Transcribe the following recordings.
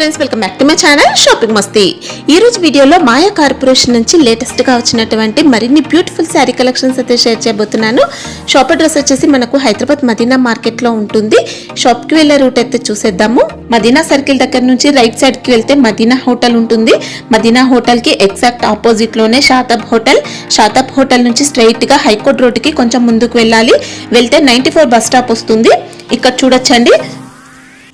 Friends, welcome back to my channel shopping మస్తీ. ఈ రోజు వీడియోలో మాయా కార్పొరేషన్ నుంచి లేటెస్ట్ గా వచ్చినటువంటి మరిన్ని బ్యూటిఫుల్ శారీ కలెక్షన్స్ అయితే షేర్ చేయబోతున్నాను. షాప్ అడ్రస్ వచ్చేసి మనకు హైదరాబాద్ మదీనా మార్కెట్ లో ఉంటుంది. షాప్ కి వెళ్లే రూట్ అయితే చూసేద్దాము. మదీనా సర్కిల్ దగ్గర నుంచి రైట్ సైడ్ కి వెళ్తే మదీనా హోటల్ ఉంటుంది. మదీనా హోటల్ కి ఎగ్జాక్ట్ ఆపోజిట్ లోనే షాతాబ్ హోటల్. షాతాబ్ హోటల్ నుంచి స్ట్రైట్ గా హైకోర్ట్ రోడ్ కి కొంచెం ముందుకు వెళ్ళాలి. వెళ్తే 94 బస్ స్టాప్ వస్తుంది. ఇక్కడ చూడొచ్చండి,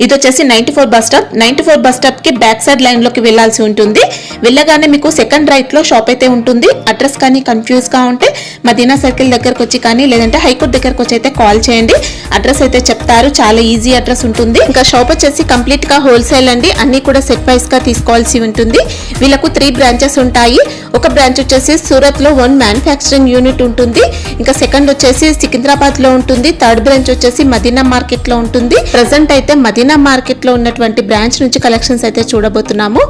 ఇది వచ్చేసి 94 బస్ స్టాప్. 94 బస్ స్టాప్ కి బ్యాక్ సైడ్ లైన్ లోకి వెళ్లాల్సి ఉంటుంది. వెళ్ళగానే మీకు సెకండ్ రైట్ లో షాప్ అయితే ఉంటుంది. అడ్రస్ కానీ కన్ఫ్యూజ్ గా ఉంటే మదీనా సర్కిల్ దగ్గరకు వచ్చి కానీ లేదంటే హైకోర్ట్ దగ్గరకు వచ్చి అయితే కాల్ చేయండి. అడ్రస్ అయితే చెప్తారు, చాలా ఈజీ అడ్రస్ ఉంటుంది. ఇంకా షాప్ వచ్చేసి కంప్లీట్ గా హోల్సేల్ అండి, అన్ని కూడా సెట్ వైస్ గా తీసుకోవాల్సి ఉంటుంది. వీళ్ళకు 3 బ్రాంచెస్ ఉంటాయి. ఒక బ్రాంచ్ వచ్చేసి సూరత్ లో 1 మ్యానుఫ్యాక్చరింగ్ యూనిట్ ఉంటుంది. ఇంకా సెకండ్ వచ్చేసి సికింద్రాబాద్ లో ఉంటుంది. థర్డ్ బ్రాంచ్ వచ్చేసి మదీనా మార్కెట్ లో ఉంటుంది. ప్రెసెంట్ అయితే మదీనా మార్కెట్ లో ఉన్నటువంటి బ్రాంచ్ నుంచి కలెక్షన్స్ అయితే చూడబోతున్నాము.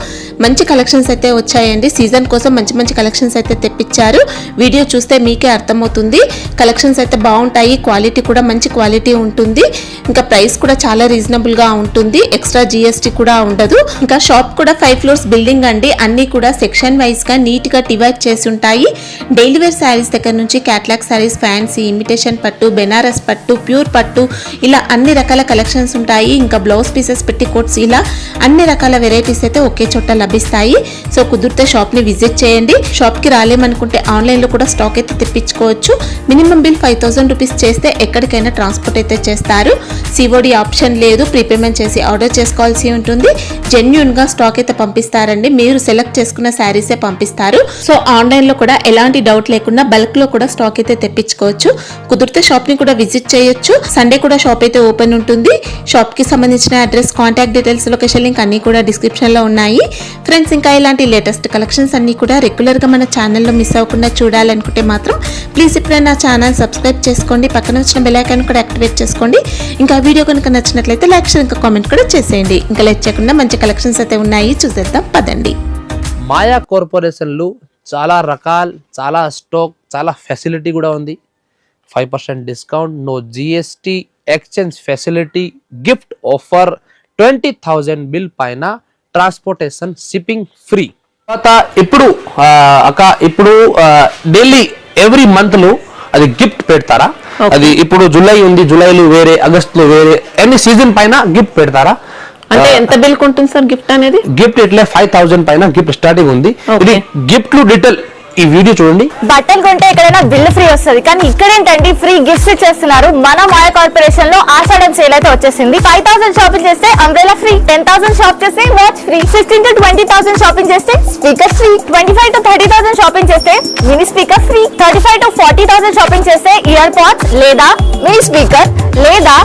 మంచి కలెక్షన్స్ అయితే వచ్చాయండి. సీజన్ కోసం మంచి మంచి కలెక్షన్స్ అయితే తెప్పించారు. వీడియో చూస్తే మీకే అర్థమవుతుంది. కలెక్షన్స్ అయితే బాగుంటాయి, క్వాలిటీ కూడా మంచి క్వాలిటీ ఉంటుంది. ఇంకా ప్రైస్ కూడా చాలా రీజనబుల్ గా ఉంటుంది. ఎక్స్ట్రా జిఎస్టీ కూడా ఉండదు. ఇంకా షాప్ కూడా 5 ఫ్లోర్స్ బిల్డింగ్ అండి. అన్ని కూడా సెక్షన్ వైజ్ గా నీట్ గా డివైడ్ చేసి ఉంటాయి. డైలీ వేర్ శారీస్ దగ్గర నుంచి క్యాట్లాగ్ శారీస్, ఫ్యాన్సీ, ఇమిటేషన్ పట్టు, బెనారస్ పట్టు, ప్యూర్ పట్టు, ఇలా అన్ని రకాల కలెక్షన్స్ ఉంటాయి. ఇంకా బ్లౌజ్ పీసెస్, పెట్టి కోట్స్, ఇలా అన్ని రకాల వెరైటీస్ అయితే ఒకే చోట లభిస్తాయి. సో కుదిరితే షాప్ ని విజిట్ చేయండి. షాప్ కి రాలేమనుకుంటే ఆన్లైన్ లో కూడా స్టాక్ అయితే తెప్పించుకోవచ్చు. మినిమం బిల్ 5000 రూపీస్ చేస్తే ఎక్కడికైనా ట్రాన్స్పోర్ట్ అయితే చేస్తారు. సిఓడి ఆప్షన్ లేదు, ప్రీపేమెంట్ చేసి ఆర్డర్ చేసుకోవాల్సి ఉంటుంది. జెన్యూన్ గా స్టాక్ అయితే పంపిస్తారండి. మీరు సెలెక్ట్ చేసుకున్న శారీసే పంపిస్తారు. సో ఆన్లైన్ లో కూడా ఎలాంటి డౌట్ లేకుండా బల్క్ లో కూడా స్టాక్ అయితే తెప్పించుకోవచ్చు. కుదిరితే షాప్ ని కూడా విజిట్ చేయొచ్చు. సండే కూడా షాప్ అయితే ఓపెన్ ఉంటుంది. షాప్ కి సంబంధించిన address, contact details, location link అన్ని కూడా డిస్క్రిప్షన్ లో ఉన్నాయి. ఫ్రెండ్స్, ఇంకా ఇలాంటి లేటెస్ట్ కలెక్షన్స్ అన్ని కూడా రెగ్యులర్ గా మన ఛానల్లో మిస్ అవ్వకుండా చూడాలనుకుంటే మాత్రం ప్లీజ్ ఇప్పుడే నా ఛానల్ సబ్స్క్రైబ్ చేసుకోండి. పక్కన వచ్చిన బెల్ ఐకాన్ కూడా యాక్టివేట్ చేసుకోండి. ఇంకా వీడియో కనుక నచ్చినట్లయితే లైక్, షేర్, ఇంకా కామెంట్ కూడా చేసేయండి. ఇంకా లేట్ చేయకుండా మంచి కలెక్షన్స్ అయితే ఉన్నాయి, చూసేద్దాం పదండి. మాయా కార్పొరేషన్లు చాలా రకాలు, చాలా స్టాక్, చాలా ఫెసిలిటీ కూడా ఉంది. 5% discount, no GST, exchange facility, gift offer, 20,000 bill పైన ట్రాన్స్పోర్టేషన్, షిప్పింగ్ ఫ్రీ. తర్వాత ఇప్పుడు డైలీ ఎవ్రీ మంత్ లో అది గిఫ్ట్ పెడతారా? అది ఇప్పుడు జూలై ఉంది, జూలైలో వేరే, ఆగస్టులో వేరే, ఎన్ని సీజన్ పైన గిఫ్ట్ పెడతారా? అంటే ఎంత బిల్ ఉంటుంది సార్ గిఫ్ట్ అనేది? గిఫ్ట్ ఇట్లా 5,000 పైన గిఫ్ట్ స్టార్టింగ్ ఉంది. ఇది గిఫ్ట్ లు డీటెయిల్ ఈ వీడియో చూడండి. బట్టలు కొంటే ఎక్కడైనా బిల్ ఫ్రీ వస్తుంది, కానీ ఇక్కడ ఏంటంటే ఫ్రీ గిఫ్ట్స్ ఇచ్చేస్తున్నారు. మన మాయా కార్పొరేషన్ లో ఆషాఢం సేల్ అయితే వచ్చేసింది. 5,000 షాపింగ్ చేస్తే అంబ్రెలా ఫ్రీ, 10,000 షాప్ చేస్తే వాచ్ ఫ్రీ, 16 to 20,000 షాపింగ్ చేస్తే స్పీకర్ ఫ్రీ, 25 to 30,000 షాపింగ్ చేస్తే mini speaker free, 35 to 40,000 shopping చేస్తే ఇయర్ పాడ్స్ లేదా మినీ స్పీకర్ లేదా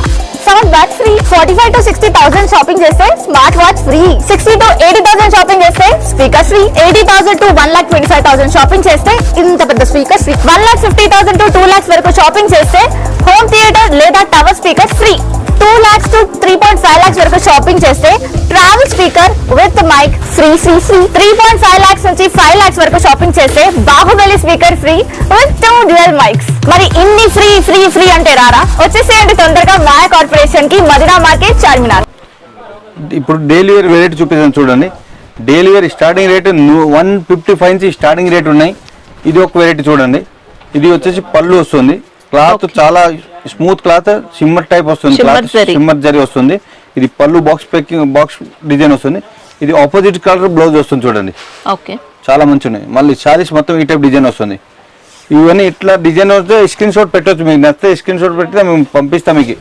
sound bag free, 45 to 60,000 shopping చేస్తే smart watch free, 60 to 80,000 shopping చేస్తే speaker free, 80,000 to 1,25,000 shopping చేస్తే ఇంత పెద్ద స్పీకర్ ఫ్రీ, 1,50,000 to 2 lakhs వరకు షాపింగ్ చేస్తే హోమ్ థియేటర్ లేదా tower speaker free, 2 lakhs to 3.5 lakhs వరకు షాపింగ్ చేస్తే travel speaker with mic free free free, 3.5 lakhs నుంచి 5 lakhs వరకు షాపింగ్ చేస్తే Baahubali speaker free with 2 dual mics. మరి ఇన్ని ఫ్రీ ఫ్రీ ఫ్రీ అంటే రారా? వచ్చేసేయండి తొందరగా మాయా కార్పొరేషన్ కి, మదీనా మార్కెట్, చార్మినార్. ఇప్పుడు డైలీ వేర్ వెరైటీ చూపిస్తాను చూడండి. డైలీ వేర్ స్టార్టింగ్ రేట్ 155 నుంచి స్టార్టింగ్ రేట్ ఉన్నాయి. ఇది ఒక వెరైటీ చూడండి. ఇది వచ్చేసి పళ్ళు వస్తుంది, క్లాత్ చాలా స్మూత్ క్లాత్, సిమ్మర్ టైప్ వస్తుంది, సిమ్మర్ జరీ వస్తుంది. ఇది పళ్ళు బాక్స్ ప్యాకింగ్, బాక్స్ డిజైన్ వస్తుంది. ఇది ఆపోజిట్ కలర్ బ్లౌజ్ వస్తుంది చూడండి. చాలా మంచి ఉన్నాయి. మళ్ళీ శారీస్ మొత్తం ఈ టైప్ డిజైన్ వస్తుంది. ఇవన్నీ ఇట్లా డిజైన్ వస్తే స్క్రీన్ షాట్ పెట్టవచ్చు. మీకు నచ్చితే స్క్రీన్ షాట్ పెడితే మేము పంపిస్తాం. మీకు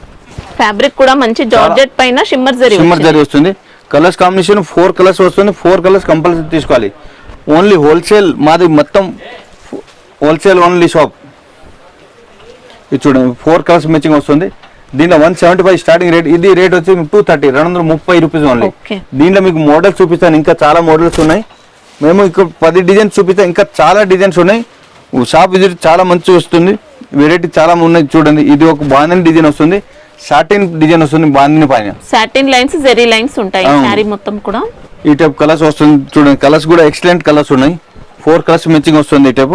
ఫ్యాబ్రిక్ కూడా మంచి జార్జెట్ పైన షిమ్మర్ జరీ వస్తుంది. కలర్స్ కాంబినేషన్ 4 కలర్స్ వస్తుంది. 4 కలర్స్ కంపల్సరీ తీసుకోవాలి. ఓన్లీ హోల్సేల్, మాది మొత్తం హోల్సేల్ ఓన్లీ షాప్. ఇది చూడండి, 4 కలర్స్ మ్యాచింగ్ వస్తుంది. దీంట్లో 175 స్టార్టింగ్ రేట్. ఇది రేట్ వచ్చి 230, 230 రూపీస్ ఓన్లీ. దీంట్లో మీకు మోడల్స్ చూపిస్తాను, ఇంకా చాలా మోడల్స్ ఉన్నాయి. మేము ఇక్కడ 10 డిజైన్స్ చూపిస్తాం, ఇంకా చాలా డిజైన్స్ ఉన్నాయి. షాప్ విజిట్ చాలా మంచి వస్తుంది. వెరైటీ చాలా ఉన్నాయి చూడండి. ఇది ఒక బాందిని డిజైన్ వస్తుంది, సాటిన్ డిజైన్ వస్తుంది, బాందిని పైన సాటిన్ లైన్స్, జెరీ లైన్స్ ఉంటాయి సారీ మొత్తం కూడా. ఈ టైప్ కలర్స్ వస్తుంది చూడండి. కలర్స్ కూడా ఎక్సలెంట్ కలర్స్ ఉన్నాయి. 4 కలర్స్ మ్యాచింగ్ వస్తుంది ఈ టైప్.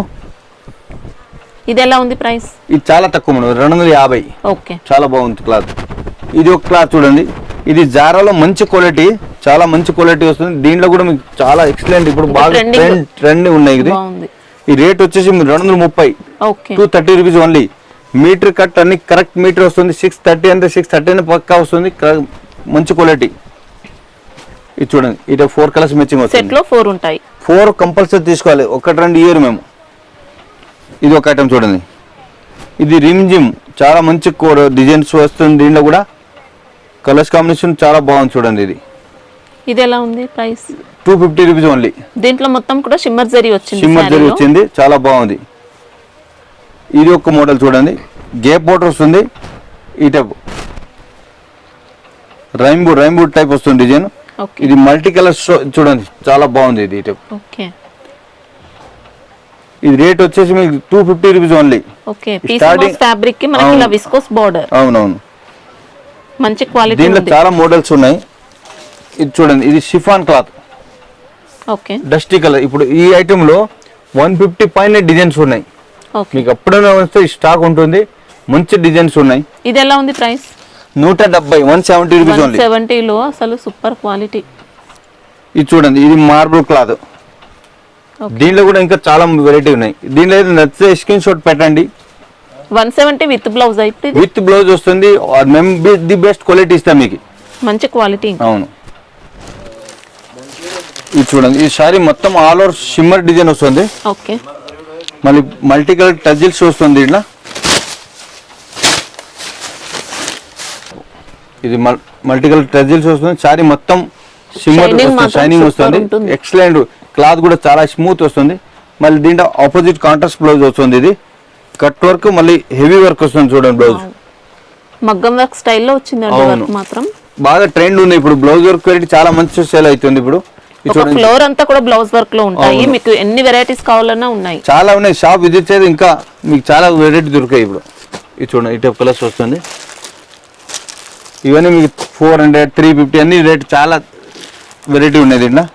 ఇది ఎలా ఉంది ప్రైస్? ఇది చాలా తక్కువ మేడం, 250. ఓకే, చాలా బాగుంది క్లాత్. ఇది ఒక క్లాత్ చూడండి. ఇది జారాలో మంచి క్వాలిటీ, చాలా మంచి క్వాలిటీ వస్తుంది. దీంట్లో కూడా మీకు చాలా ఎక్సలెంట్ ఇప్పుడు బాగా ట్రెండ్ ఉన్నాయి. ఇది బాగుంది. ఈ రేట్ వచ్చేసి 230 okay 230 rupees only. Meter cut అన్ని కరెక్ట్ మీటర్ వస్తుంది. 630 అంటే 630 పక్కా వస్తుంది. మంచి క్వాలిటీ. ఇది చూడండి, ఇటు 4 కలర్స్ మ్యాచింగ్ వస్తుంది. సెట్ లో 4 ఉంటాయి. 4 కంపల్సరీ తీసుకోవాలి, 1-2 ఇయర్ మేము. ఇది ఒక ఐటమ్ చూడండి, ఇది రిమ్ జిమ్ చాలా మంచి డిజైన్స్ వస్తుంది. దీంట్లో కూడా కలర్స్ కాంబినేషన్ చాలా బాగుంది చూడండి. ఇది ఎలా ఉంది ప్రైస్? 250 rupees only. దీంట్లో మొత్తం కూడా షిమ్మర్ జరీ వచ్చింది. షిమ్మర్ జరీ వచ్చింది, చాలా బాగుంది. ఇది ఒక మోడల్ చూడండి, గేప్ బోర్డర్ వస్తుంది. ఈ టైప్ రైంబో టైప్ వస్తుంది డిజైన్. ఇది మల్టీ కలర్స్ చూడండి, చాలా బాగుంది. ఇది టైప్ ఓకే. ఇది రేట్ వచ్చేసి మీకు 250 rupees only. Okay, piece fabric కి మనకి ఇలా విస్కోస్ బోర్డర్. అవునవును, మంచి క్వాలిటీ. దీంట్లో చాలా మోడల్స్ ఉన్నాయి. ఇది చూడండి, ఇది chiffon cloth. Okay, dusty colour. ఇప్పుడు ఈ ఐటమ్ లో 150 పైన డిజైన్స్ ఉన్నాయి. మీకు అప్పుడైనా వస్తే స్టాక్ ఉంటుంది, మంచి డిజైన్స్ ఉన్నాయి. ఇది ఎలా ఉంది ప్రైస్? 170 170 rupees only. 170 లో అసలు సూపర్ క్వాలిటీ. ఇది చూడండి, ఇది మార్బుల్ క్లాత్. దీంట్లో కూడా ఇంకా చాలా వెరైటీ ఉన్నాయి. దీంట్లో అయితే నచ్చితే స్క్రీన్ షాట్ పెట్టండి. 170 విత్ బ్లౌజ్ అయితే విత్ బ్లౌజ్ వస్తుంది. మేము ది బెస్ట్ క్వాలిటీ ఇస్తాం మీకు, మంచి క్వాలిటీ. అవును. ఇది చూడండి, ఈ సారీ మొత్తం ఆల్ ఓవర్ షిమ్మర్ డిజైన్ వస్తుంది. ఓకే, మళ్ళీ మల్టీ కలర్ టజిల్స్ వస్తుంది. ఇట్లా ఇది మల్టీ కలర్ టజిల్స్ వస్తుంది. సారీ మొత్తం షిమ్మర్ షైనింగ్ వస్తుంది. ఎక్సలెంట్ క్లాత్ కూడా చాలా స్మూత్ వస్తుంది. మళ్ళీ దీంట్లో ఆపోజిట్ కాంట్రాస్ట్ బ్లౌజ్ వస్తుంది. ఇది కట్ వర్క్ మళ్ళీ హెవీ వర్క్ వస్తుంది చూడండి. బ్లౌజ్ మగ్గం వర్క్ స్టైల్లో వచ్చిందండి. వర్క్ మాత్రం బాగా ట్రెండ్ ఉంది ఇప్పుడు. బ్లౌజ్ వర్క్ క్వాలిటీ చాలా మంచి సేల్ అవుతుంది ఇప్పుడు. ఫ్లోర్ అంతా కూడా బ్లౌజ్ వర్క్ లో ఉంటాయి. మీకు ఎన్ని వెరైటీస్ కావాలన్నా ఉన్నాయి, చాలా ఉన్నాయి. షాప్ విజిట్ చేస్తే ఇంకా మీకు చాలా వెరైటీ దొరికాయి ఇప్పుడు. ఇది చూడండి, ఈ టైప్ కలర్స్ వస్తుంది. ఇవన్నీ మీకు 400 350 అన్ని రేట్ చాలా వెరైటీ ఉన్నాయి దీంట్లో.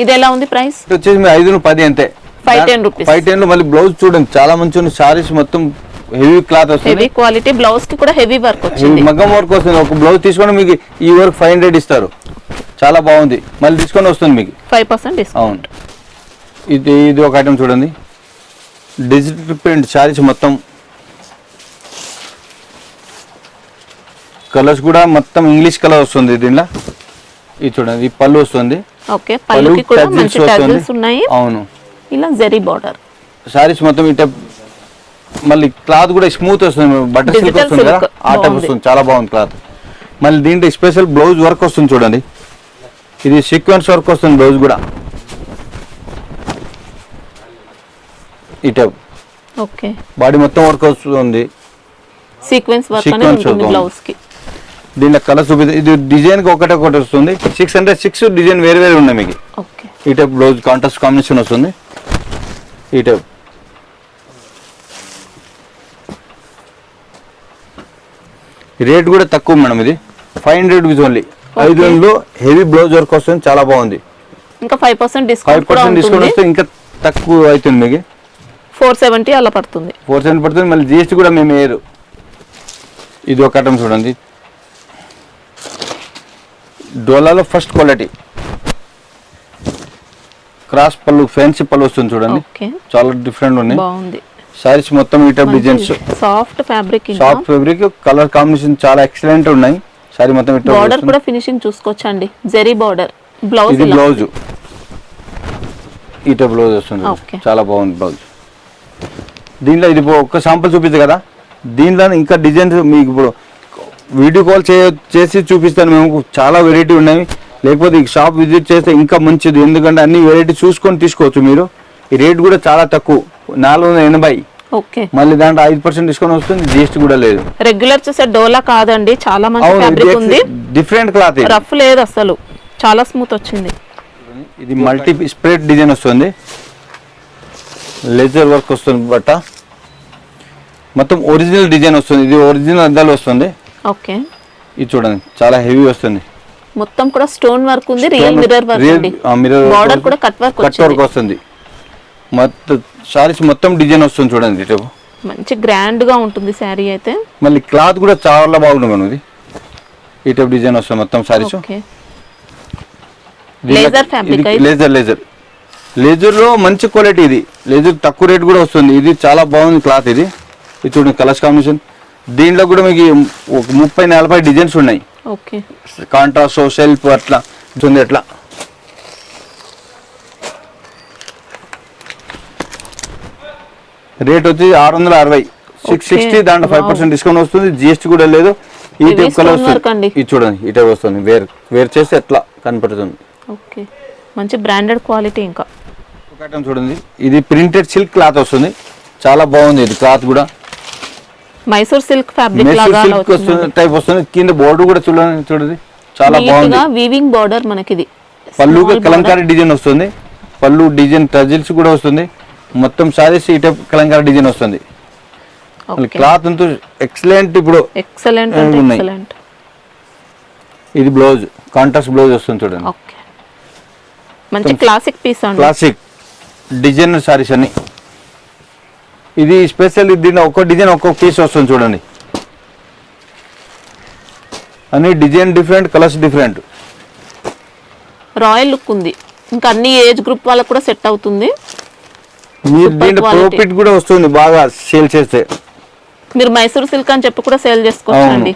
ఇది ఎలా ఉంది ప్రైస్? వచ్చేసి 510 అంతే, 510 రూపీస్. 510 లో మళ్ళీ బ్లౌజ్ చూడండి, చాలా మంచి ఉంది. సారీస్ మొత్తం హెవీ క్లాత్ వస్తుంది, హెవీ క్వాలిటీ. బ్లౌజ్ కి కూడా హెవీ వర్క్ వచ్చింది, మగ్గం వర్క్ వస్తుంది. ఒక బ్లౌజ్ తీసుకొని మీకు ఈ వర్క్ 500 ఇస్తారు. చాలా బాగుంది. మళ్ళీ డిస్కౌంట్ వస్తుంది మీకు 5% డిస్కౌంట్. ఇది ఒక ఐటమ్ చూడండి, డిజిటల్ ప్రింట్ సారీస్ మొత్తం. కలర్స్ కూడా మొత్తం ఇంగ్లీష్ కలర్ వస్తుంది దీంట్లో. ఇది చూడండి, ఈ పళ్ళు వస్తుంది. ఓకే, పళ్ళుకి కూడా మంచి టజిల్స్ ఉన్నాయి. అవును, ఇలా జరీ బోర్డర్. సారీస్ మొత్తం ఇట మళ్ళీ క్లాత్ కూడా స్మూత్ వస్తుంది. బటర్ సిల్క్ వస్తుంది కదా, ఆ టైప్ వస్తుంది. చాలా బాగుంది క్లాత్. మళ్ళీ దీంట్లో స్పెషల్ బ్లౌజ్ వర్క్ వస్తుంది చూడండి. ఇది సీక్వెన్స్ వర్క్ వస్తుంది బ్లౌజ్ కూడా. ఈ టైప్ ఓకే, బాడీ మొత్తం వర్క్ వస్తుంది. సీక్వెన్స్ వర్క్ అనేది ఉంటుంది బ్లౌజ్ కి. దీంట్లో కలర్ చూపిస్తుంది. ఇది డిజైన్ కి ఒకటి వస్తుంది. 606 డిజైన్ వేరే వేరే ఉన్నాయి మీకు. ఓకే, ఈ టైప్ బ్లౌజ్ కాంట్రాస్ట్ కాంబినేషన్ వస్తుంది. ఈ టైప్ రేట్ కూడా తక్కువ మేడం. ఇది 500 రూపీస్ ఓన్లీ. 500లో హెవీ బ్లౌజ్ వర్క్ వస్తుంది, చాలా బాగుంది. ఇంకా 5% డిస్కౌంట్ 5% డిస్కౌంట్ వస్తే ఇంకా తక్కువ అవుతుంది మీకు. 470 అలా పడుతుంది. 470 పడుతుంది. మళ్ళీ జిఎస్టీ కూడా మేము వేయరు. ఇది ఒక ఐటమ్ చూడండి, డోలాలో ఫస్ట్ క్వాలిటీ క్రాస్ పళ్ళు, ఫ్యాన్సీ పళ్ళు వస్తుంది చూడండి. చాలా డిఫరెంట్ ఉన్నాయి. బాగుంది. సారీస్ మొత్తం ఈ type designs, soft fabric. Soft fabric, colour combination చాలా ఎక్సలెంట్ ఉన్నాయి. సారీ మొత్తం ఇట్లా బోర్డర్ కూడా ఫినిషింగ్ చూసుకోవచ్చండి. జరీ బోర్డర్. బ్లౌజ్ ఇది బ్లౌజ్ ఈ టైప్ బ్లౌజ్ వస్తుంది. చాలా బాగుంది బ్లౌజ్. దీంట్లో ఇది ఒక్క శాంపుల్ చూపిస్తుంది కదా, దీంట్లో ఇంకా డిజైన్స్ మీకు ఇప్పుడు వీడియో కాల్ చేసి చూపిస్తాను. మేము చాలా వెరైటీ ఉన్నాయి. లేకపోతే ఈ షాప్ విజిట్ చేస్తే ఇంకా మంచిది, ఎందుకంటే అన్ని వెరైటీ చూసుకొని తీసుకోవచ్చు మీరు. ఈ రేట్ కూడా చాలా తక్కువ, 480. ఓకే, మళ్ళీ దాంట్లో 5% డిస్కౌంట్ వస్తుంది. జిఎస్టీ కూడా లేదు. రెగ్యులర్ చూసే డోలా కాదండి, చాలా మంచి ఫ్యాబ్రిక్ ఉంది. డిఫరెంట్ క్లాత్, రఫ్ లేదు అసలు, చాలా స్మూత్ వచ్చింది. ఇది మల్టీ స్ప్రెడ్ డిజైన్ వస్తుంది, లేజర్ వర్క్ వస్తుంది. బట్ట మొత్తం ఒరిజినల్ డిజైన్ వస్తుంది. ఇది ఒరిజినల్ అద్దాలు వస్తుంది. ఓకే, ఇది చూడండి, చాలా హెవీ వస్తుంది. మొత్తం కూడా స్టోన్ వర్క్ ఉంది. రియల్ మిర్రర్ వర్క్ ఉంది. బోర్డర్ కూడా కట్ వర్క్ వస్తుంది. మొత్తం సారీస్ మొత్తం డిజైన్ వస్తుంది చూడండి. మంచి గ్రాండ్ గా ఉంటుంది శారీ అయితే. మళ్ళీ క్లాత్ కూడా చాలా బాగుంది. ఇది ఈ టైప్ డిజైన్ వస్తుంది మొత్తం సారీస్. లేజర్ ఫ్యాబ్రిక్ లేజర్ లో మంచి క్వాలిటీ, ఇది లేజర్ తక్కువ రేట్ కూడా వస్తుంది. ఇది చాలా బాగుంది క్లాత్. ఇది చూడండి కలర్స్ కాంబినేషన్. దీంట్లో కూడా మీకు ఒక 30-40 డిజైన్స్ ఉన్నాయి. ఓకే, కాంట్రాస్ట్ సెల్ఫ్ అట్లా ఉంటుంది. అట్లా రేట్ వచ్చి 660, 660. దాంట్లో 5% డిస్కౌంట్ వస్తుంది, జిఎస్టీ కూడా లేదు. ఈ టైప్ కలర్ వస్తుంది. ఇది చూడండి ఈ టైప్ వస్తుంది. వేర్ చేస్తే ఎట్లా కనపడుతుంది. ఓకే, మంచి బ్రాండెడ్ క్వాలిటీ. ఇంకా ఐటమ్ చూడండి, ఇది ప్రింటెడ్ సిల్క్ క్లాత్ వస్తుంది. చాలా బాగుంది. ఇది క్లాత్ కూడా మైసూర్ సిల్క్ ఫ్యాబ్రిక్ లాగా వస్తుంది, టైప్ వస్తుంది. కింద బోర్డర్ కూడా చూడండి చాలా బాగుంది. వీవింగ్ బోర్డర్ మనకి. ఇది పళ్ళుకి కలంకారీ డిజైన్ వస్తుంది. పళ్ళు డిజైన్ టజిల్స్ కూడా వస్తుంది. మొత్తం సారీస్ ఈ టైప్ కలంకారీ డిజైన్ వస్తుంది. క్లాత్ అంతా ఎక్సలెంట్. ఇప్పుడు ఎక్సలెంట్. ఇది బ్లౌజ్, కాంట్రాస్ట్ బ్లౌజ్ వస్తుంది చూడండి. ఓకే, మంచి క్లాసిక్ పీస్ అండి. క్లాసిక్ డిజైనర్ సారీస్ అన్ని. ఇది స్పెషల్. దీంట్లో ఒక్కో డిజైన్ ఒక్కొక్క పీస్ వస్తుంది చూడండి. అన్ని design different, colours different. Royal look ఉంది. ఇంకా అన్ని ఏజ్ గ్రూప్ వాళ్ళకి కూడా సెట్ అవుతుంది. మీరు దీంట్లో ప్రాఫిట్ కూడా వస్తుంది బాగా సేల్ చేస్తే. మీరు మైసూర్ సిల్క్ అని చెప్పి కూడా సేల్ చేసుకోవచ్చండి.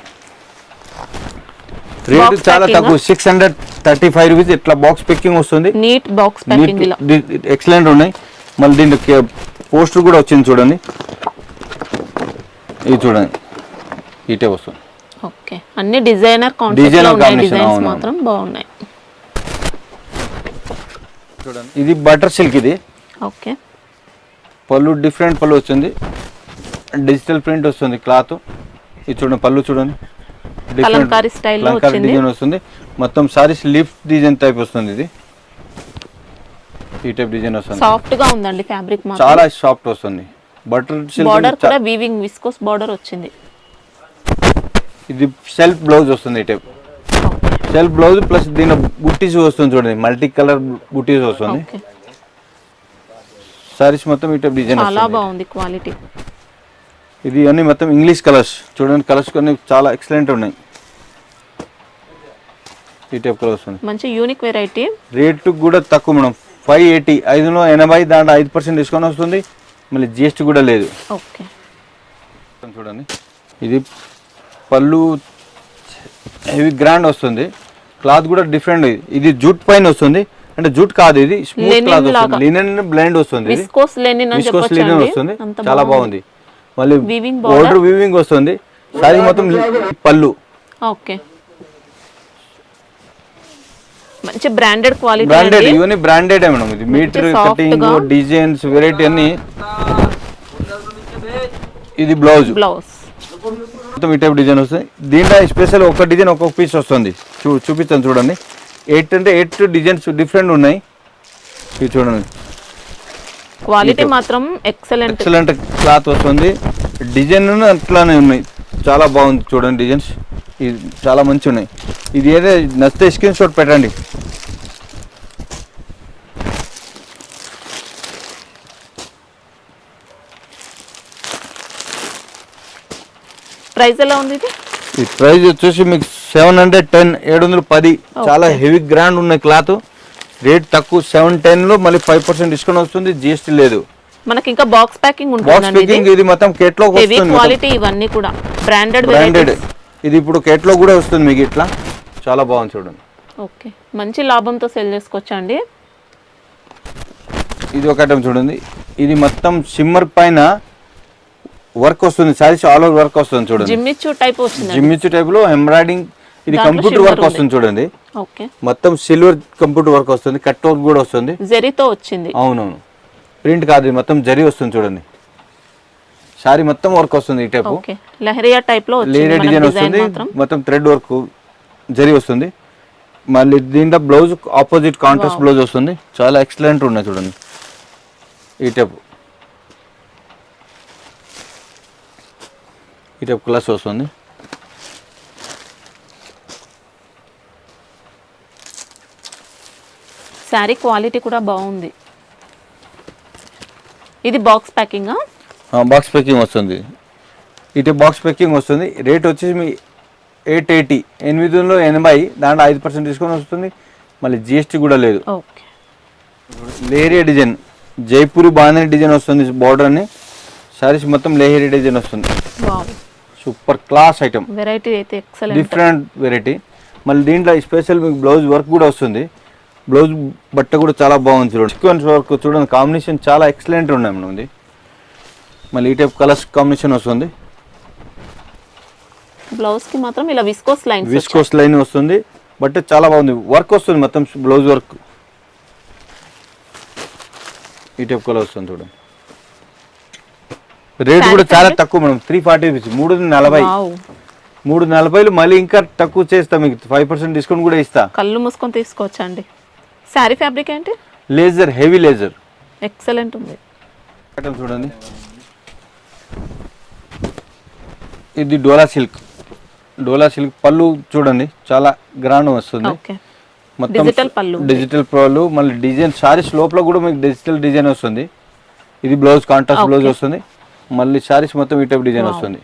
రేట్ చాలా తక్కువ, 635 రూపీస్. ఇట్లా బాక్స్ ప్యాకింగ్ వస్తుంది. Neat box packing. ఎక్సలెంట్ ఉన్నాయి. మళ్ళీ దీంట్లో పోస్టర్ కూడా వచ్చింది చూడండి. ఇది చూడండి ఈ టైప్ వస్తుంది. ఓకే, అన్ని డిజైనర్ కాన్సెప్ట్ లో ఉన్నాయి. డిజైన్స్ మాత్రం బాగున్నాయి చూడండి. ఇది బటర్ సిల్క్. ఇది ఓకే, పళ్ళు డిఫరెంట్ పళ్ళు వస్తుంది. డిజిటల్ ప్రింట్ వస్తుంది క్లాత్. ఇది చూడండి పళ్ళు చూడండి, కలంకారీ స్టైల్లో వచ్చింది. డిజైన్ వస్తుంది. మొత్తం సారీస్ లిఫ్ట్ డిజైన్ టైప్ వస్తుంది. ఇది ఈ టైప్ డిజైన్ వస్తుంది. సాఫ్ట్ గా ఉందండి ఫ్యాబ్రిక్ మాత్రం. చాలా సాఫ్ట్ వస్తుంది. Butter silk. బోర్డర్ కూడా వీవింగ్ విస్కోస్ బోర్డర్ వచ్చింది. ఇది సెల్ఫ్ బ్లౌజ్ వస్తుంది. ఈ టైప్ సెల్ఫ్ బ్లౌజ్ ప్లస్ దీని బుట్టీస్ వస్తుంది చూడండి. మల్టీ కలర్ బుట్టీస్ వస్తుంది. సారీస్ మొత్తం ఈ టైప్ డిజైన్ చాలా బాగుంది క్వాలిటీ. ఇది అన్ని మొత్తం ఇంగ్లీష్ కలర్స్ చూడండి. కలర్స్ కొన్ని చాలా ఎక్సలెంట్ ఉన్నాయి. ఈ టైప్ కలర్స్ ఉన్నాయి. మంచి యూనిక్ వెరైటీ. రేట్ కూడా తక్కువ మేడం, 580. 580 దాంట్లో 5% డిస్కౌంట్ వస్తుంది. మళ్ళీ జిఎస్టీ కూడా లేదు. ఓకే, చూడండి ఇది పళ్ళు హెవీ గ్రాండ్ వస్తుంది. క్లాత్ కూడా డిఫరెంట్. ఇది జూట్ పైన వస్తుంది. అంటే జూట్ కాదు, ఇది స్మూత్ క్లాత్ వస్తుంది. లినెన్ బ్లెండ్ వస్తుంది. విస్కోస్ లినెన్ వస్తుంది. చాలా బాగుంది. మళ్ళీ బోర్డర్ వీవింగ్ వస్తుంది. సారీ మొత్తం పళ్ళు. ఓకే, మంచి బ్రాండెడ్ క్వాలిటీ. బ్రాండెడ్ ఇవన్నీ బ్రాండెడ్ మేడం. ఇది మీటర్ కటింగ్ డిజైన్స్ వెరైటీ అన్ని. ఇది బ్లౌజ్ మొత్తం ఈ టైప్ డిజైన్ వస్తుంది. దీంట్లో స్పెషల్ ఒక డిజైన్ ఒక్కొక్క పీస్ వస్తుంది. చూపిస్తాను చూడండి. 8 అంటే 8 డిజైన్స్ డిఫరెంట్ ఉన్నాయి. ఇది చూడండి క్వాలిటీ మాత్రం ఎక్సలెంట్ క్లాత్ వస్తుంది. డిజైన్ అట్లానే ఉన్నాయి. చాలా బాగుంది చూడండి డిజైన్స్. ఇది చాలా మంచి ఉన్నాయి. ఇది ఏదో నచ్చితే స్క్రీన్ షాట్ పెట్టండి. ప్రైస్ ఎలా ఉంది ఇది? ఈ ప్రైస్ వచ్చేసి మీకు 710, 710. చాలా హెవీ గ్రాండ్ ఉన్న క్లాత్. రేట్ తక్కువ 710 లో మళ్ళీ 5% డిస్కౌంట్ వస్తుంది. జిఎస్టీ లేదు. మనకి ఇంకా బాక్స్ ప్యాకింగ్ బాక్స్ ప్యాకింగ్. ఇది మొత్తం కేటలాగ్ వస్తుంది. హెవీ క్వాలిటీ ఇవన్నీ కూడా బ్రాండెడ్. ఇది ఇప్పుడు కేటలాగ్ కూడా వస్తుంది మీకు ఇట్లా. చాలా బాగుంది చూడండి. ఓకే, మంచి లాభంతో సేల్ చేసుకోవచ్చండి. ఇది ఒక ఐటమ్ చూడండి. ఇది మొత్తం సిమ్మర్ పైన వర్క్ వస్తుంది. సారీస్ ఆల్ ఓవర్ వర్క్ వస్తుంది చూడండి. జిమ్మిచు టైప్ వస్తుంది. జిమ్మిచు టైప్ లో ఎంబ్రాయిడింగ్. ఇది కంప్యూటర్ వర్క్ వస్తుంది చూడండి. ఓకే, మొత్తం సిల్వర్ కంప్యూటర్ వర్క్ వస్తుంది. కట్ వర్క్ కూడా వస్తుంది. జరీతో వచ్చింది. అవునవును, ప్రింట్ కాదు, మొత్తం జరీ వస్తుంది చూడండి. సారీ మొత్తం వర్క్ వస్తుంది ఈ టైప్. ఓకే, లహరియా టైప్ లో వచ్చింది. లహరియా డిజైన్ వస్తుంది. మొత్తం థ్రెడ్ వర్క్ జరీ వస్తుంది. మళ్ళీ దీంట్లో బ్లౌజ్ ఆపోజిట్ కాంట్రాస్ట్ బ్లౌజ్ వస్తుంది. చాలా ఎక్సలెంట్ ఉన్నాయి చూడండి ఈ టైప్. ఈ టైప్ క్లాస్ వస్తుంది. సారీ క్వాలిటీ కూడా బాగుంది. ఇది బాక్స్ ప్యాకింగ్. బాక్స్ ప్యాకింగ్ వస్తుంది. ఇటు బాక్స్ ప్యాకింగ్ వస్తుంది. రేట్ వచ్చేసి మీ 880, 880. దాంట్లో 5% డిస్కౌంట్ వస్తుంది. మళ్ళీ జిఎస్టీ కూడా లేదు. Okay. Leheriya design Jaipuri bandhani design వస్తుంది బార్డర్ అని. సారీస్ మొత్తం లేరియా డిజైన్ వస్తుంది. Wow, super class item, variety అయితే ఎక్సలెంట్. Different variety. మళ్ళీ దీంట్లో స్పెషల్ మీకు బ్లౌజ్ వర్క్ కూడా వస్తుంది. బ్లౌజ్ బట్ట కూడా చాలా బాగుంది చూడండి. సీక్వెన్స్ వర్క్ చూడండి, కాంబినేషన్ చాలా ఎక్సలెంట్ ఉన్నాయి మనం ఉంది. మళ్ళీ ఈ టైప్ కలర్స్ కాంబినేషన్ వస్తుంది. బ్లౌజ్ కి మాత్రం ఇలా విస్కోస్ లైన్ వస్తుంది. బట్ చాలా బాగుంది, వర్క్ వస్తుంది మొత్తం బ్లౌజ్ వర్క్. ఈ టైప్ కలర్ వస్తుంది చూడండి. రేట్ కూడా చాలా తక్కువ మేడం, 340 రూపీస్, 340. 340 మళ్ళీ ఇంకా తక్కువ చేస్తా, మీకు 5% డిస్కౌంట్ కూడా ఇస్తా. కళ్ళు మూసుకొని తీసుకోవచ్చు అండి. శారీ ఫ్యాబ్రిక్ ఏంటి? లేజర్, హెవీ లేజర్, ఎక్సలెంట్ ఉంది. చూడండి ఇది డోలా సిల్క్. డోలా సిల్క్ పళ్ళు చూడండి చాలా గ్రాండ్ వస్తుంది. ఓకే. మొత్తం డిజిటల్ పళ్ళు, డిజిటల్ పళ్ళు. మళ్ళీ డిజైన్ సారీస్ లోపల కూడా మీకు డిజిటల్ డిజైన్ వస్తుంది. ఇది బ్లౌజ్ కాంట్రాస్ట్ బ్లౌజ్ వస్తుంది. మళ్ళీ సారీస్ మొత్తం ఈ టైప్ డిజైన్ వస్తుంది.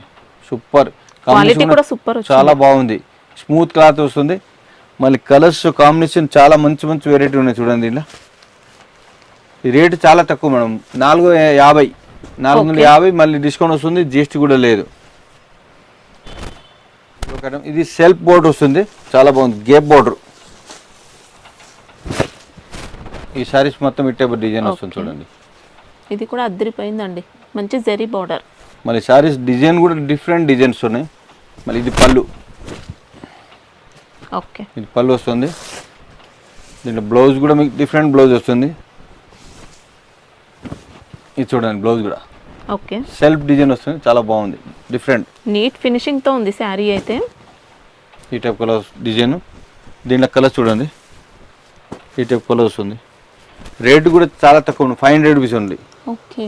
సూపర్, క్వాలిటీ కూడా సూపర్, చాలా బాగుంది. స్మూత్ క్లాత్ వస్తుంది. మళ్ళీ కలర్స్ కాంబినేషన్ చాలా మంచి మంచి వెరైటీ ఉన్నాయి చూడండి. ఇలా ఈ రేటు చాలా తక్కువ మేడం, 450, 450. మళ్ళీ డిస్కౌంట్ వస్తుంది, జిఎస్టీ కూడా లేదు. ఇది సెల్ఫ్ బోర్డర్ వస్తుంది, చాలా బాగుంది, గేప్ బోర్డర్. ఈ సారీస్ మొత్తం ఈ టైప్ డిజైన్ వస్తుంది చూడండి. ఇది కూడా అద్దరిపోయిందండి, మంచి జరీ బోర్డర్. మళ్ళీ సారీస్ డిజైన్ కూడా డిఫరెంట్ డిజైన్స్ ఉన్నాయి. మళ్ళీ ఇది పళ్ళు. ఓకే. ఇది పళ్ళు వస్తుంది. దీంట్లో బ్లౌజ్ కూడా మీకు డిఫరెంట్ బ్లౌజ్ వస్తుంది. ఇది చూడండి, బ్లౌజ్ కూడా ఓకే, సెల్ఫ్ డిజైన్ వస్తుంది, చాలా బాగుంది, డిఫరెంట్ నీట్ ఫినిషింగ్ తో ఉంది శారీ అయితే. ఈ టైప్ కలర్ డిజైన్. దీంట్లో కలర్ చూడండి, ఈ టైప్ కలర్ వస్తుంది. రేట్ కూడా చాలా తక్కువ, 500 రూపీస్ ఉంది. ఓకే.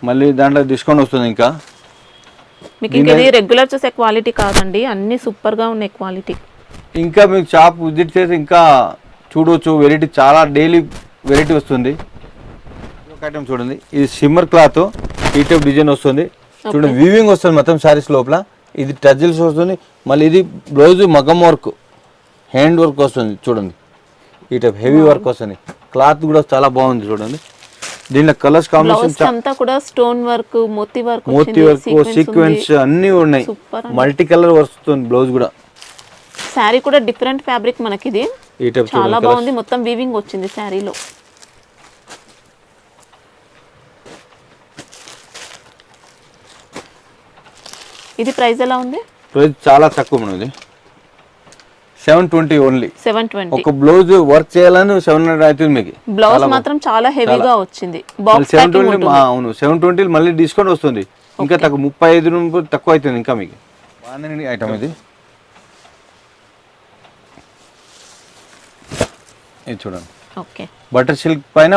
మళ్ళీ దాంట్లో డిస్కౌంట్ వస్తుంది. ఇంకా మీకు ఇంకా ఇది రెగ్యులర్ చూసే క్వాలిటీ కాదండి, అన్ని సూపర్ గా ఉన్నాయి క్వాలిటీ. ఇంకా మీకు షాప్ విజిట్ చేసి ఇంకా చూడవచ్చు, వెరైటీ చాలా డైలీ వెరైటీ వస్తుంది. ఒక ఐటమ్ చూడండి, ఇది సిమ్మర్ క్లాత్, ఈ టైప్ డిజైన్ వస్తుంది చూడండి. వీవింగ్ వస్తుంది మొత్తం సారీస్ లోపల. ఇది టజిల్స్ వస్తుంది. మళ్ళీ ఇది బ్లౌజ్ మగం వర్క్, హ్యాండ్ వర్క్ వస్తుంది చూడండి. ఈ టైప్ హెవీ వర్క్ వస్తుంది. క్లాత్ కూడా చాలా బాగుంది చూడండి. దీనిలో కలర్స్ కాంబినేషన్ అంతా కూడా స్టోన్ వర్క్, మోతీ వర్క్, సీక్వెన్స్ అన్ని ఉన్నాయి. మల్టీ కలర్ వస్తుంది బ్లౌజ్ కూడా. శారీ కూడా డిఫరెంట్ ఫ్యాబ్రిక్ మనకి, ఇది ఈ టైప్ చాలా బాగుంది. మొత్తం వీవింగ్ వచ్చింది శారీలో. ఇది ప్రైస్ ఎలా ఉంది? ప్రైస్ చాలా తక్కువ మనది, 720 ఓన్లీ. 720. ఒక బ్లౌజ్ వర్క్ చేయాలని 700 అవుతుంది మీకు. బ్లౌజ్ మాత్రం చాలా హెవీగా వచ్చింది. బాక్స్ ప్యాకింగ్ ఉంటుంది. అవును, 720 మళ్ళీ డిస్కౌంట్ వస్తుంది. ఇంకా తక్కువ 35 రూపాయలు తక్కువ అవుతుంది ఇంకా మీకు. బాంధని ఐటమ్ ఇది. ఇది చూడండి, ఓకే. బటర్ సిల్క్ పైన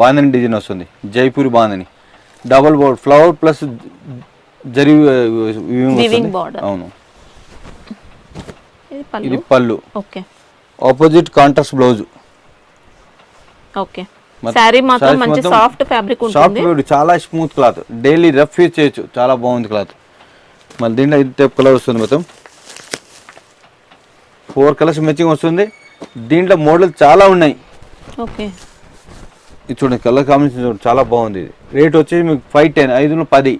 బాంధని డిజైన్ వస్తుంది. Jaipuri bandhani, double board flower plus zari weaving border. అవును, ఇది ఇది పళ్ళు. Okay. Opposite contrast blouse. Okay. Sorry మాత్రం మంచి సాఫ్ట్ ఫ్యాబ్రిక్ ఉంటుంది. సాఫ్ట్, చాలా smooth cloth, daily rough use చేయొచ్చు, చాలా బాగుంది క్లాత్. మళ్ళీ దీంట్లో ఇది టైప్ కలర్ వస్తుంది మొత్తం. 4 కలర్స్ మ్యాచింగ్ వస్తుంది. దీంట్లో మోడల్ చాలా ఉన్నాయి. ఓకే. ఇది చూడండి, కలర్ కాంబినేషన్ చూడండి, చాలా బాగుంది. ఇది రేట్ వచ్చేసి మీకు 510, 510.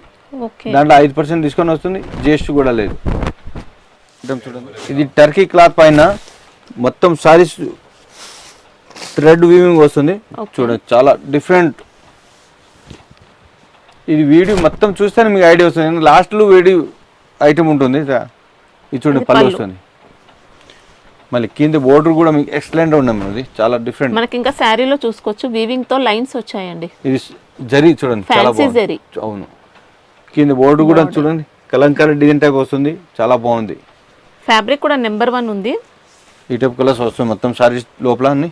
ఓకే. దాంట్లో 5% డిస్కౌంట్ వస్తుంది, జిఎస్టీ కూడా లేదు. చూడండి, ఇది టర్కీ క్లాత్ పైన మొత్తం సారీస్ థ్రెడ్ వీవింగ్ వస్తుంది చూడండి, చాలా డిఫరెంట్. ఇది వీడియో మొత్తం చూస్తేనే మీకు ఐడియా వస్తుంది. లాస్ట్లో వీడియో ఐటమ్ ఉంటుంది. ఇది చూడండి, పళ్ళు వస్తుంది. మళ్ళీ కింద బోర్డర్ కూడా మీకు ఎక్సలెంట్ ఉన్నది, చాలా డిఫరెంట్. మనకి ఇంకా శారీలో చూసుకోవచ్చు, వీవింగ్ తో లైన్స్ వచ్చాయండి. ఇది జరీ చూడండి, చాలా బాగుంది. అవును, కింద బోర్డర్ కూడా చూడండి, కలంకారీ డిజైన్ టైప్ వస్తుంది, చాలా బాగుంది. ఫ్యాబ్రిక్ కూడా నెంబర్ 1 ఉంది. ఈ టైప్ కలర్స్ వస్తుంది మొత్తం సారీస్ లోపల అన్ని.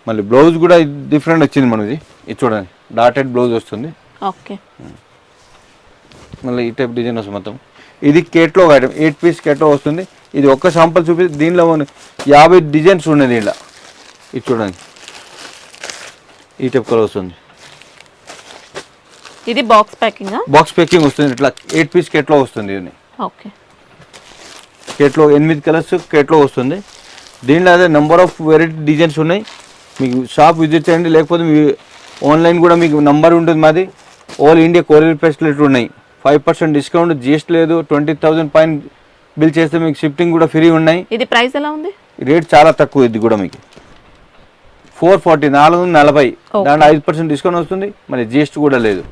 మళ్ళీ బ్లౌజ్ కూడా డిఫరెంట్ వచ్చింది మనది. ఇది చూడండి, డాటెడ్ బ్లౌజ్ వస్తుంది. ఓకే. మళ్ళీ ఈ టైప్ డిజైన్ వస్తుంది మొత్తం. ఇది కేట్లో ఒక ఐటమ్, 8 పీస్ కేట్లో వస్తుంది. ఇది ఒక్క శాంపుల్ చూపి, దీనిలో 50 డిజైన్స్ ఉన్నాయి దీంట్లో. ఇది చూడండి, ఈ టైప్ కలర్ వస్తుంది. ఇది బాక్స్ ప్యాకింగ్. బాక్స్ ప్యాకింగ్ వస్తుంది, ఇట్లా 8 పీస్ కేట్లో వస్తుంది. ఇది ఓకే. కేట్లో 8 కలర్స్ కేట్లో వస్తుంది. దీంట్లో అదే నెంబర్ ఆఫ్ వెరైటీ డిజైన్స్ ఉన్నాయి. మీకు షాప్ విజిట్ చేయండి, లేకపోతే మీ ఆన్లైన్ కూడా మీకు నంబర్ ఉంటుంది మాది. ఆల్ ఇండియా కొరియర్ ఫెసిలిటీ ఉన్నాయి. 5% డిస్కౌంట్, జిఎస్టీ లేదు. 20,000 పైన బిల్ చేస్తే మీకు షిఫ్టింగ్ కూడా ఫ్రీ ఉన్నాయి. ఇది ప్రైస్ ఎలా ఉంది? రేట్ చాలా తక్కువ. ఇది కూడా మీకు 440, 440. దాంట్లో 5% డిస్కౌంట్ వస్తుంది, మరి జిఎస్టీ కూడా లేదు.